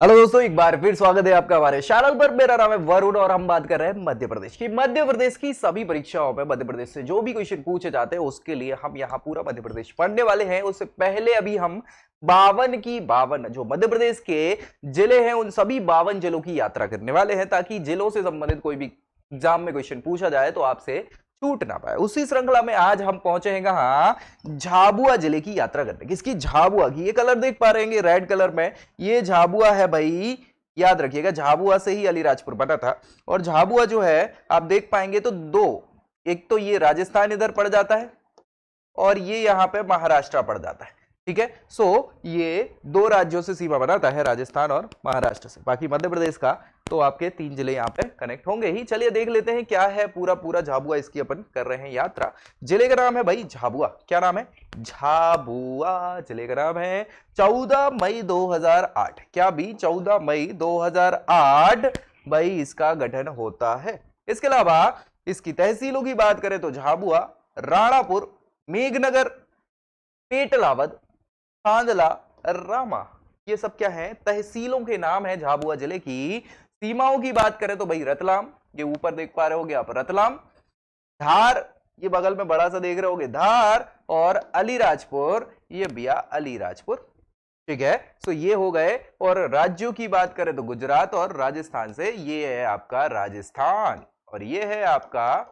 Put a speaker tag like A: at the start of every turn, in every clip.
A: Hello दोस्तों, एक बार फिर स्वागत है आपका हमारे चैनल पर। मेरा नाम है वरुण और हम बात कर रहे हैं मध्य प्रदेश की। मध्य प्रदेश की सभी परीक्षाओं में मध्य प्रदेश से जो भी क्वेश्चन पूछे जाते हैं उसके लिए हम यहाँ पूरा मध्य प्रदेश पढ़ने वाले हैं। उससे पहले अभी हम 52 की 52 जो मध्य प्रदेश के जिले हैं उन सभी 52 जिलों की यात्रा करने वाले हैं, ताकि जिलों से संबंधित कोई भी एग्जाम में क्वेश्चन पूछा जाए तो आपसे छूट ना पाए। उसी श्रृंखला में आज हम पहुंचे हैं कहां? झाबुआ जिले की यात्रा करने। किसकी? झाबुआ की। ये कलर देख पा रहे हैं रेड कलर में, ये झाबुआ है भाई। याद रखिएगा, झाबुआ से ही अलीराजपुर बना था। और झाबुआ जो है आप देख पाएंगे तो दो, एक तो ये राजस्थान इधर पड़ जाता है और ये यहां पे महाराष्ट्र पड़ जाता है। ठीक है, सो ये दो राज्यों से सीमा बनाता है, राजस्थान और महाराष्ट्र से। बाकी मध्य प्रदेश का तो आपके 3 जिले यहां पे कनेक्ट होंगे ही। चलिए देख लेते हैं क्या है पूरा झाबुआ, इसकी अपन कर रहे हैं यात्रा। जिले का नाम है भाई झाबुआ। क्या नाम है? झाबुआ जिले का नाम है। 14 मई 2008। क्या भी? 14 मई 2008 भाई इसका गठन होता है। इसके अलावा इसकी तहसीलों की बात करें तो झाबुआ, राणापुर, मेघनगर, पेटलावद, सांदला, रामा, ये सब क्या है? तहसीलों के नाम है झाबुआ जिले की। सीमाओं की बात करें तो भाई रतलाम, ये ऊपर देख पा रहे होगे आप, रतलाम, धार, ये बगल में बड़ा सा देख रहे होगे धार, और अलीराजपुर, ये भैया अलीराजपुर। ठीक है, सो ये हो गए। और राज्यों की बात करें तो गुजरात और राजस्थान से, ये है आपका राजस्थान और ये है आपका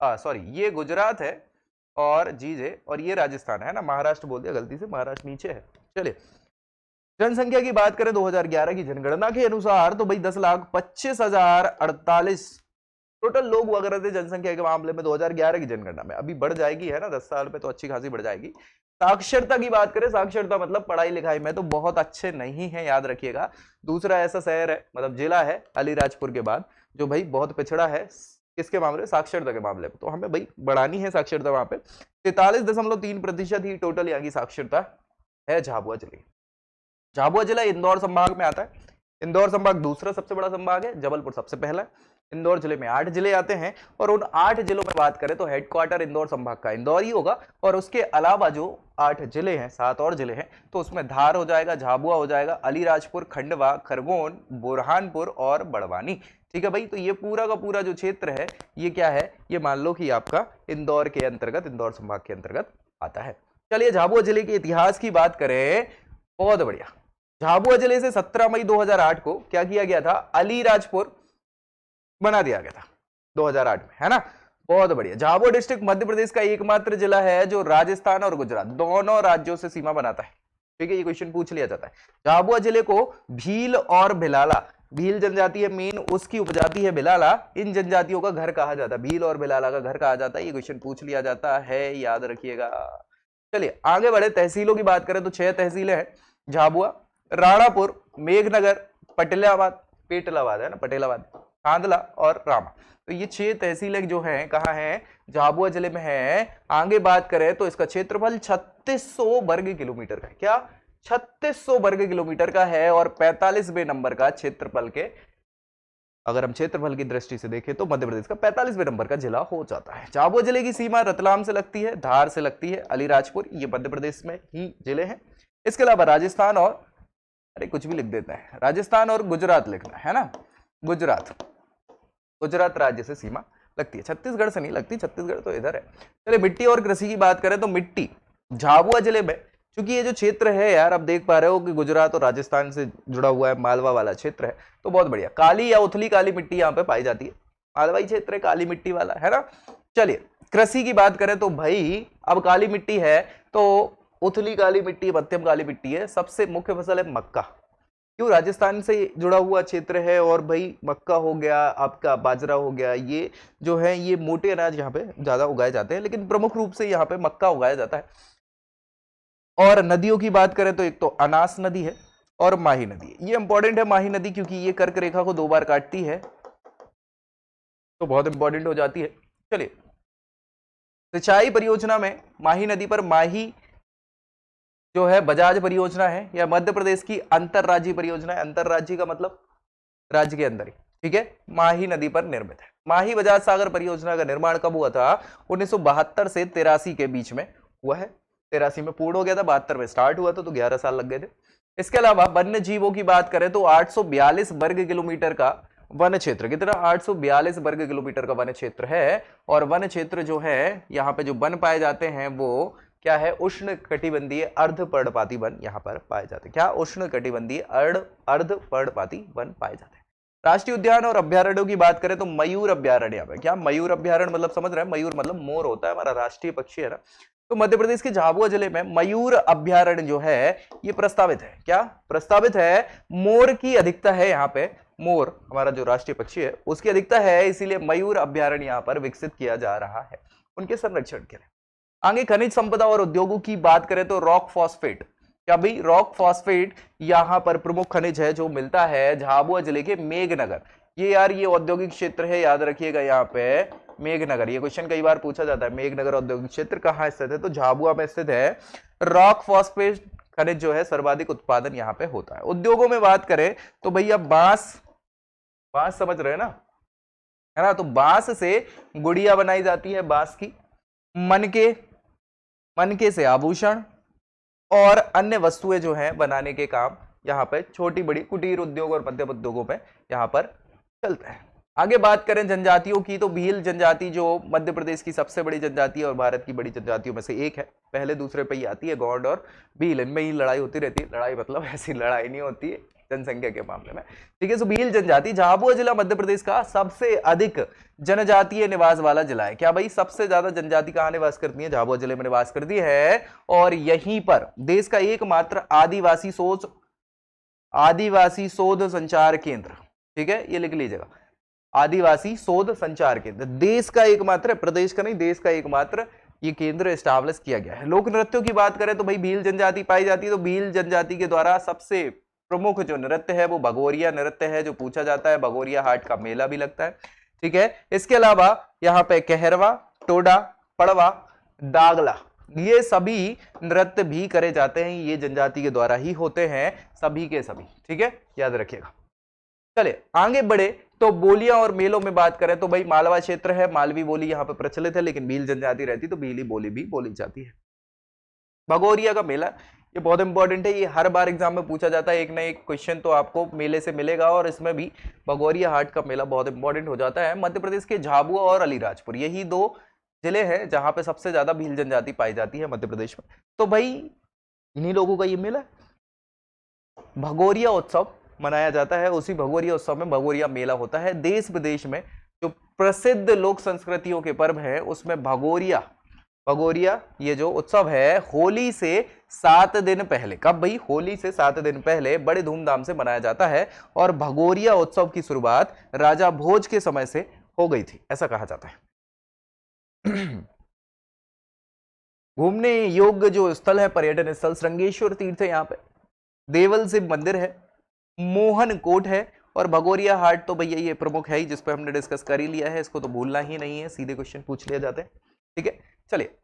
A: सॉरी, ये गुजरात है और जीजे, और ये राजस्थान है ना, महाराष्ट्र बोल दिया गलती से, महाराष्ट्र नीचे है। चलिए जनसंख्या की बात करें 2011 की जनगणना के अनुसार तो भाई 10,25,048 टोटल लोग हुआ करते थे जनसंख्या के मामले में 2011 की जनगणना में। अभी बढ़ जाएगी है ना, 10 साल में तो अच्छी खासी बढ़ जाएगी। साक्षरता की बात करें, साक्षरता मतलब पढ़ाई लिखाई में तो बहुत अच्छे नहीं है, याद रखिएगा। दूसरा ऐसा शहर है, मतलब जिला है अलीराजपुर के बाद, जो भाई बहुत पिछड़ा है किसके मामले? साक्षरता के मामले में। तो हमें भाई बढ़ानी है साक्षरता वहां पे। 43.3% ही टोटल यहाँ की साक्षरता है झाबुआ जिले। झाबुआ जिला इंदौर संभाग में आता है। इंदौर संभाग दूसरा सबसे बड़ा संभाग है, जबलपुर सबसे पहला है। इंदौर जिले में 8 जिले आते हैं और उन 8 जिलों में बात करें तो हेडक्वार्टर इंदौर संभाग का इंदौर ही होगा। और उसके अलावा जो 8 जिले हैं, 7 और जिले हैं, तो उसमें धार हो जाएगा, झाबुआ हो जाएगा, अलीराजपुर, खंडवा, खरगोन, बुरहानपुर और बड़वानी। ठीक है भाई, तो ये पूरा का पूरा जो क्षेत्र है ये क्या है? ये मान लो कि आपका इंदौर के अंतर्गत, इंदौर संभाग के अंतर्गत आता है। चलिए झाबुआ जिले के इतिहास की बात करें, बहुत बढ़िया। झाबुआ जिले से 17 मई 2008 को क्या किया गया था? अलीराजपुर बना दिया गया था 2008 में, है ना। बहुत बढ़िया। झाबुआ डिस्ट्रिक्ट मध्य प्रदेश का एकमात्र जिला है जो राजस्थान और गुजरात दोनों राज्यों से सीमा बनाता है। ठीक है, ये क्वेश्चन पूछ लिया जाता है। झाबुआ जिले को भील और भिलाला, भील जनजाति है मेन, उसकी उपजाति है भिलाला, इन जनजातियों का घर कहा जाता है, भील और भिलाला का घर कहा जाता है। ये क्वेश्चन पूछ लिया जाता है, याद रखिएगा। चलिए आगे बढ़े। तहसीलों की बात करें तो 6 तहसीलें हैं, झाबुआ, राणापुर, मेघनगर, पटेलाबाद, पेटलाबाद है ना, पटेलाबाद, सांदला और रामा। तो ये 6 तहसीलें जो हैं कहाँ हैं? झाबुआ जिले में है। आगे बात करें तो इसका क्षेत्रफल 3600 वर्ग किलोमीटर का है। क्या? 3600 वर्ग किलोमीटर का है और 45वें नंबर का क्षेत्रफल के, अगर हम क्षेत्रफल की दृष्टि से देखें तो मध्य प्रदेश का 45वें नंबर का जिला हो जाता है। झाबुआ जिले की सीमा रतलाम से लगती है, धार से लगती है, अलीराजपुर, ये मध्य प्रदेश में ही जिले हैं। इसके अलावा राजस्थान और, अरे कुछ भी लिख देते हैं, राजस्थान और गुजरात लिखना है ना, गुजरात, गुजरात राज्य से सीमा लगती है। छत्तीसगढ़ से नहीं लगती, छत्तीसगढ़ तो इधर है। चलिए मिट्टी और कृषि की बात करें तो मिट्टी झाबुआ जिले में, क्योंकि ये जो क्षेत्र है यार, आप देख पा रहे हो कि गुजरात और राजस्थान से जुड़ा हुआ है, मालवा वाला क्षेत्र है, तो बहुत बढ़िया। काली या उथली काली मिट्टी यहाँ पे पाई जाती है, मालवाई क्षेत्र है, काली मिट्टी वाला है ना। चलिए कृषि की बात करें तो भाई अब काली मिट्टी है तो उथली काली मिट्टी, मध्यम काली मिट्टी है। सबसे मुख्य फसल है मक्का, क्यों? राजस्थान से जुड़ा हुआ क्षेत्र है और भाई मक्का हो गया, आपका बाजरा हो गया, ये जो है ये मोटे अनाज यहाँ पे ज्यादा उगाए जाते हैं, लेकिन प्रमुख रूप से यहाँ पे मक्का उगाया जाता है। और नदियों की बात करें तो एक तो अनास नदी है और माही नदी है। ये इंपॉर्टेंट है माही नदी, क्योंकि ये कर्क रेखा को 2 बार काटती है, तो बहुत इंपॉर्टेंट हो जाती है। चलिए सिंचाई परियोजना में माही नदी पर माही जो है बजाज परियोजना है, या मध्य प्रदेश की अंतरराज्यीय परियोजना है। अंतरराज्यीय का मतलब राज्य के अंदर ही, ठीक है। माही नदी पर निर्मित है। माही बजाज सागर परियोजना का निर्माण कब हुआ था? 1972 से 83 के बीच में हुआ है। 83 में पूर्ण हो गया था, 72 में स्टार्ट हुआ था, तो 11 साल लग गए थे। इसके अलावा वन्य जीवों की बात करें तो 842 वर्ग किलोमीटर का वन क्षेत्र, कितना 842 वर्ग किलोमीटर का वन क्षेत्र है। और वन क्षेत्र जो है यहाँ पे जो वन पाए जाते हैं वो क्या है, उष्ण कटिबंधीय अर्धपर्णपाती वन यहाँ पर पाए जाते हैं। क्या, उष्ण कटिबंधीय अर्धपर्णपाती वन पाए जाते हैं। राष्ट्रीय उद्यान और अभ्यारण्यों की बात करें तो मयूर अभ्यारण्य यहाँ पे, क्या मयूर अभ्यारण्य मतलब समझ रहे हैं, मयूर मतलब मोर होता है, हमारा राष्ट्रीय पक्षी है ना। तो मध्य प्रदेश के झाबुआ जिले में मयूर अभ्यारण्य जो है ये प्रस्तावित है। क्या प्रस्तावित है? मोर की अधिकता है यहाँ पे, मोर हमारा जो राष्ट्रीय पक्षी है उसकी अधिकता है, इसीलिए मयूर अभ्यारण्य यहाँ पर विकसित किया जा रहा है उनके संरक्षण के लिए। आगे खनिज संपदा और उद्योगों की बात करें तो रॉक फॉस्फेट, क्या भाई, रॉक फॉस्फेट यहाँ पर प्रमुख खनिज है जो मिलता है झाबुआ जिले के मेघनगर। ये यार ये औद्योगिक क्षेत्र है, याद रखिएगा यहाँ पे मेघनगर, ये क्वेश्चन कई बार पूछा जाता है। मेघनगर औद्योगिक क्षेत्र कहाँ स्थित है? तो झाबुआ में स्थित है। रॉक फॉस्फेट खनिज जो है सर्वाधिक उत्पादन यहाँ पे होता है। उद्योगों में बात करें तो भैया बांस, बांस समझ रहे हैं ना, है ना, तो बांस से गुड़िया बनाई जाती है, बांस की। मनके से आभूषण और अन्य वस्तुएं जो हैं बनाने के काम यहाँ पे छोटी बड़ी कुटीर उद्योग और मध्यम उद्योगों में यहाँ पर चलते हैं। आगे बात करें जनजातियों की तो भील जनजाति जो मध्य प्रदेश की सबसे बड़ी जनजाति है और भारत की बड़ी जनजातियों में से एक है, पहले दूसरे पे ही आती है, गौंड और भील, इनमें ही लड़ाई होती रहती है। लड़ाई मतलब ऐसी लड़ाई नहीं होती है जनसंख्या के मामले में, ठीक है। सो भील जनजाति, झाबुआ जिला मध्य प्रदेश का सबसे अधिक जनजातीय निवास वाला जिला है। क्या भाई, सबसे ज्यादा जनजाति कहां निवास करती है? झाबुआ जिले में निवास करती है। और यहीं पर देश का एकमात्र आदिवासी शोध संचार केंद्र, ठीक है, ये लिख लीजिएगा, आदिवासी शोध संचार केंद्र देश का एकमात्र, प्रदेश का नहीं, देश का एकमात्र ये केंद्र एस्टैब्लिश किया गया है। लोक नृत्यों की बात करें तो भाई भील जनजाति पाई जाती है, तो भील जनजाति के द्वारा सबसे प्रमुख जो नृत्य है वो भगोरिया नृत्य है, जो पूछा जाता है। भगोरिया हाट का मेला भी लगता है, ठीक है। इसके अलावा यहाँ पे कहरवा, टोडा, पड़वा, दागला, ये सभी नृत्य भी करे जाते हैं, ये जनजाति के द्वारा ही होते हैं, सभी के सभी, ठीक है, याद रखिएगा। चलिए आगे बढ़े तो बोलियां और मेलों में बात करें तो भाई मालवा क्षेत्र है, मालवी बोली यहाँ पे प्रचलित है, लेकिन भील जनजाति रहती तो भीली बोली भी बोली जाती है। भगोरिया का मेला ये बहुत इंपॉर्टेंट है, ये हर बार एग्जाम में पूछा जाता है, एक ना एक क्वेश्चन तो आपको मेले से मिलेगा, और इसमें भी भगोरिया हाट का मेला बहुत इंपॉर्टेंट हो जाता है। मध्य प्रदेश के झाबुआ और अलीराजपुर यही दो जिले हैं जहां पे सबसे ज्यादा भील जनजाति पाई जाती है मध्य प्रदेश में। तो भाई इन्हीं लोगों का ये मेला भगोरिया उत्सव मनाया जाता है, उसी भगोरिया उत्सव में भगोरिया मेला होता है। देश विदेश में जो प्रसिद्ध लोक संस्कृतियों के पर्व है उसमें भगोरिया ये जो उत्सव है होली से 7 दिन पहले, कब भाई, होली से 7 दिन पहले बड़े धूमधाम से मनाया जाता है। और भगोरिया उत्सव की शुरुआत राजा भोज के समय से हो गई थी, ऐसा कहा जाता है। घूमने योग्य जो स्थल है, पर्यटन स्थल, श्रृंगेश्वर तीर्थ है, यहाँ पे देवल शिव मंदिर है, मोहन कोट है, और भगोरिया हाट तो भैया ये प्रमुख है ही, जिस पे हमने डिस्कस कर ही लिया है, इसको तो भूलना ही नहीं है, सीधे क्वेश्चन पूछ लिया जाते हैं, ठीक है। चलिए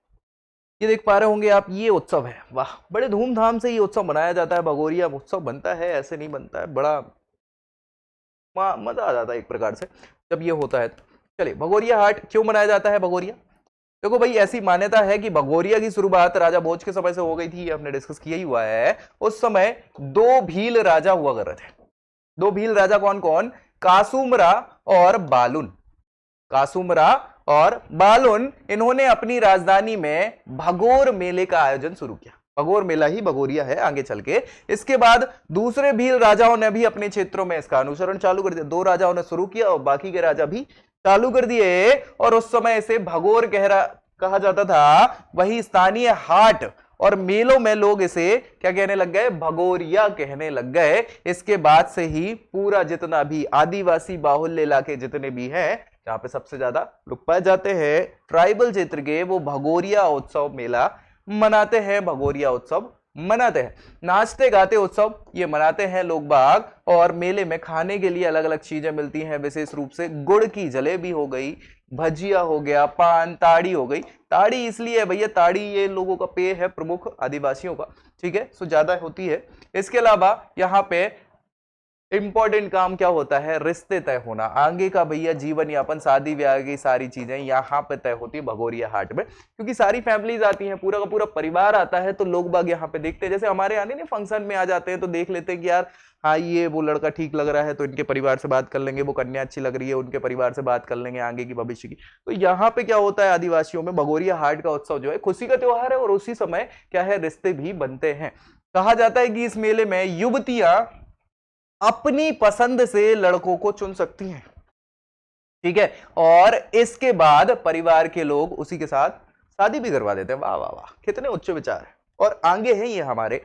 A: ये देख पा रहे होंगे आप, ये उत्सव है, वाह, बड़े धूमधाम से ये उत्सव मनाया जाता है। भगोरिया उत्सव बनता है, ऐसे नहीं बनता है, बड़ा मजा आ जाता है एक प्रकार से जब ये होता है। चलिए भगोरिया हाट क्यों मनाया जाता है? भगोरिया देखो भाई, ऐसी मान्यता है कि भगोरिया की शुरुआत राजा भोज के समय से हो गई थी, ये हमने डिस्कस किया ही हुआ है। उस समय 2 भील राजा हुआ कर रहे थे। 2 भील राजा कौन कौन? कासूमरा और बालुन। कासूमरा और बालुन, इन्होंने अपनी राजधानी में भगोर मेले का आयोजन शुरू किया। भगोर मेला ही भगोरिया है आगे चल के। इसके बाद दूसरे भील राजाओं ने भी अपने क्षेत्रों में इसका अनुसरण चालू कर दिया। 2 राजाओं ने शुरू किया और बाकी के राजा भी चालू कर दिए, और उस समय इसे भगोर कहा जाता था। वही स्थानीय हाट और मेलों में लोग इसे क्या कहने लग गए? भगोरिया कहने लग गए। इसके बाद से ही पूरा जितना भी आदिवासी बाहुल्य इलाके जितने भी हैं, जहां पे सबसे ज्यादा लोग पाए जाते हैं ट्राइबल क्षेत्र के, वो भगोरिया उत्सव मेला मनाते हैं, भगोरिया उत्सव मनाते हैं। नाचते गाते उत्सव ये मनाते हैं लोग बाग, और मेले में खाने के लिए अलग अलग चीजें मिलती हैं, विशेष रूप से गुड़ की जलेबी हो गई, भजिया हो गया, पान, ताड़ी हो गई। ताड़ी इसलिए है भैया, ताड़ी ये लोगों का पेय है प्रमुख आदिवासियों का, ठीक है, सो ज्यादा होती है। इसके अलावा यहाँ पे इंपॉर्टेंट काम क्या होता है, रिश्ते तय होना, आगे का भैया जीवन यापन, शादी ब्याह की सारी चीजें यहाँ पे तय होती है भगोरिया हाट में, क्योंकि सारी फैमिलीज आती हैं, पूरा का पूरा परिवार आता है, तो लोग बाग यहाँ पे देखते हैं। जैसे हमारे यहाँ नहीं फंक्शन में आ जाते हैं तो देख लेते हैं कि यार हाँ ये वो लड़का ठीक लग रहा है तो इनके परिवार से बात कर लेंगे, वो कन्या अच्छी लग रही है उनके परिवार से बात कर लेंगे आगे की भविष्य की। तो यहाँ पे क्या होता है, आदिवासियों में भगोरिया हाट का उत्सव जो है खुशी का त्योहार है, और उसी समय क्या है, रिश्ते भी बनते हैं। कहा जाता है कि इस मेले में युवतियां अपनी पसंद से लड़कों को चुन सकती हैं, ठीक है, और इसके बाद परिवार के लोग उसी के साथ शादी भी करवा देते हैं। वाह वाह वाह, कितने उच्च विचार है। और आगे हैं ये हमारे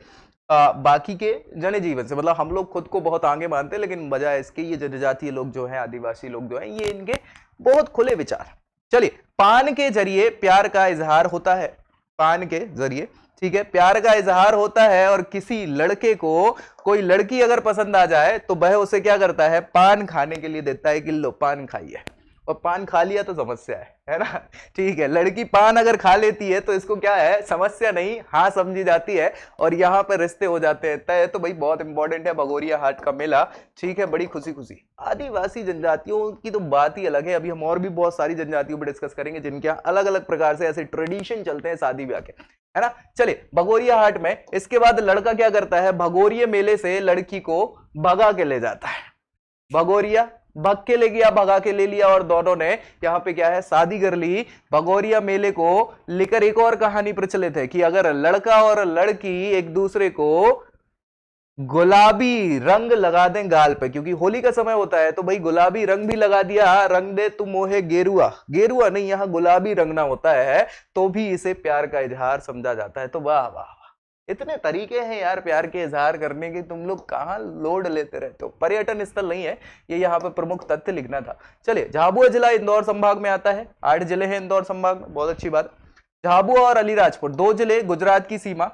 A: बाकी के जनजीवन से, मतलब हम लोग खुद को बहुत आगे मानते हैं, लेकिन बजाय इसके ये जनजातीय लोग जो हैं, आदिवासी लोग जो हैं, ये इनके बहुत खुले विचार। चलिए, पान के जरिए प्यार का इजहार होता है, पान के जरिए, ठीक है, प्यार का इजहार होता है। और किसी लड़के को कोई लड़की अगर पसंद आ जाए तो वह उसे क्या करता है, पान खाने के लिए देता है कि लो पान खाइए, और पान खा लिया तो समस्या है ना, ठीक है। लड़की पान अगर खा लेती है तो इसको क्या है, समस्या नहीं, हाँ समझी जाती है, और यहाँ पे रिश्ते हो जाते हैं तय। तो भाई बहुत इंपॉर्टेंट है भगोरिया हाट का मेला, ठीक है, बड़ी खुशी खुशी। आदिवासी जनजातियों की तो बात ही अलग है, अभी हम और भी बहुत सारी जनजातियों पर डिस्कस करेंगे जिनके यहाँ अलग अलग प्रकार से ऐसे ट्रेडिशन चलते हैं शादी ब्याह के, है ना। चलिए, भगोरिया हाट में इसके बाद लड़का क्या करता है, भगोरिया मेले से लड़की को भगा के ले जाता है। भगोरिया भग के ले गया, भगा के ले लिया, और दोनों ने यहाँ पे क्या है, शादी कर ली। भगोरिया मेले को लेकर एक और कहानी प्रचलित है कि अगर लड़का और लड़की एक दूसरे को गुलाबी रंग लगा दें गाल पे, क्योंकि होली का समय होता है, तो भाई गुलाबी रंग भी लगा दिया, रंग दे तुम मोहे गेरुआ, गेरुआ नहीं, यहाँ गुलाबी रंगना होता है, तो भी इसे प्यार का इजहार समझा जाता है। तो वाह वाह, इतने तरीके हैं यार प्यार के इजहार करने के, तुम लोग कहाँ लोड लेते रहते हो। पर्यटन स्थल नहीं है ये, यहाँ पे प्रमुख तथ्य लिखना था। चलिए, झाबुआ जिला इंदौर संभाग में आता है, 8 जिले हैं इंदौर संभाग में, बहुत अच्छी बात। झाबुआ और अलीराजपुर 2 जिले गुजरात की सीमा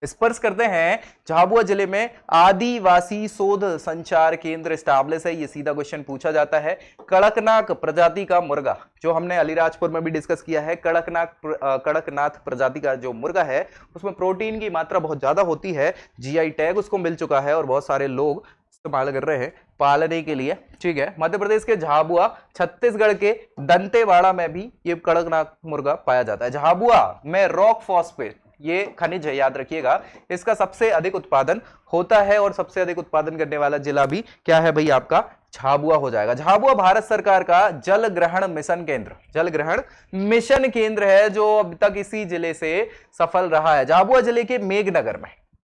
A: स्पर्श करते हैं। झाबुआ जिले में आदिवासी शोध संचार केंद्र स्टैब्लिश है, ये सीधा क्वेश्चन पूछा जाता है। कड़कनाथ प्रजाति का मुर्गा, जो हमने अलीराजपुर में भी डिस्कस किया है, कड़कनाथ प्रजाति का जो मुर्गा है उसमें प्रोटीन की मात्रा बहुत ज्यादा होती है, जीआई टैग उसको मिल चुका है और बहुत सारे लोग इस्तेमाल कर रहे हैं पालने के लिए, ठीक है। मध्य प्रदेश के झाबुआ, छत्तीसगढ़ के दंतेवाड़ा में भी ये कड़कनाथ मुर्गा पाया जाता है। झाबुआ में रॉक फॉस्फेट ये खनिज है, याद रखिएगा, इसका सबसे अधिक उत्पादन होता है, और सबसे अधिक उत्पादन करने वाला जिला भी क्या है भाई, आपका झाबुआ हो जाएगा। झाबुआ भारत सरकार का जल ग्रहण मिशन केंद्र, जल ग्रहण मिशन केंद्र है, जो अब तक इसी जिले से सफल रहा है। झाबुआ जिले के मेघनगर में,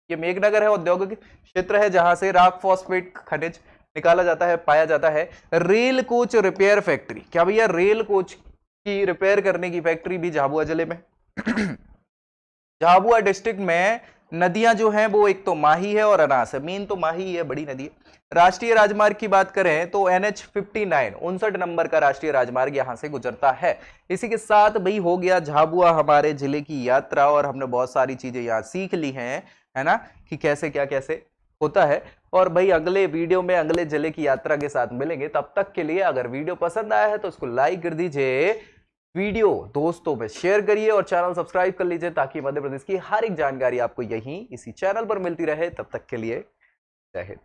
A: ये मेघनगर है, औद्योगिक क्षेत्र है जहां से रॉक फॉस्फेट खनिज निकाला जाता है, पाया जाता है। रेल कोच रिपेयर फैक्ट्री, क्या भैया रेल कोच की रिपेयर करने की फैक्ट्री भी झाबुआ जिले में। झाबुआ डिस्ट्रिक्ट में नदियां जो हैं वो एक तो माही है और अनास है, मेन तो माही है, बड़ी नदी है। राष्ट्रीय राजमार्ग की बात करें तो NH 59 59 नंबर का राष्ट्रीय राजमार्ग यहां से गुजरता है। इसी के साथ भाई हो गया झाबुआ हमारे जिले की यात्रा, और हमने बहुत सारी चीजें यहाँ सीख ली हैं, है ना, कि कैसे क्या कैसे होता है। और भाई अगले वीडियो में अगले जिले की यात्रा के साथ मिलेंगे, तब तक के लिए अगर वीडियो पसंद आया है तो उसको लाइक कर दीजिए, वीडियो दोस्तों में शेयर करिए और चैनल सब्सक्राइब कर लीजिए, ताकि मध्य प्रदेश की हर एक जानकारी आपको यहीं इसी चैनल पर मिलती रहे। तब तक के लिए जय हिंद।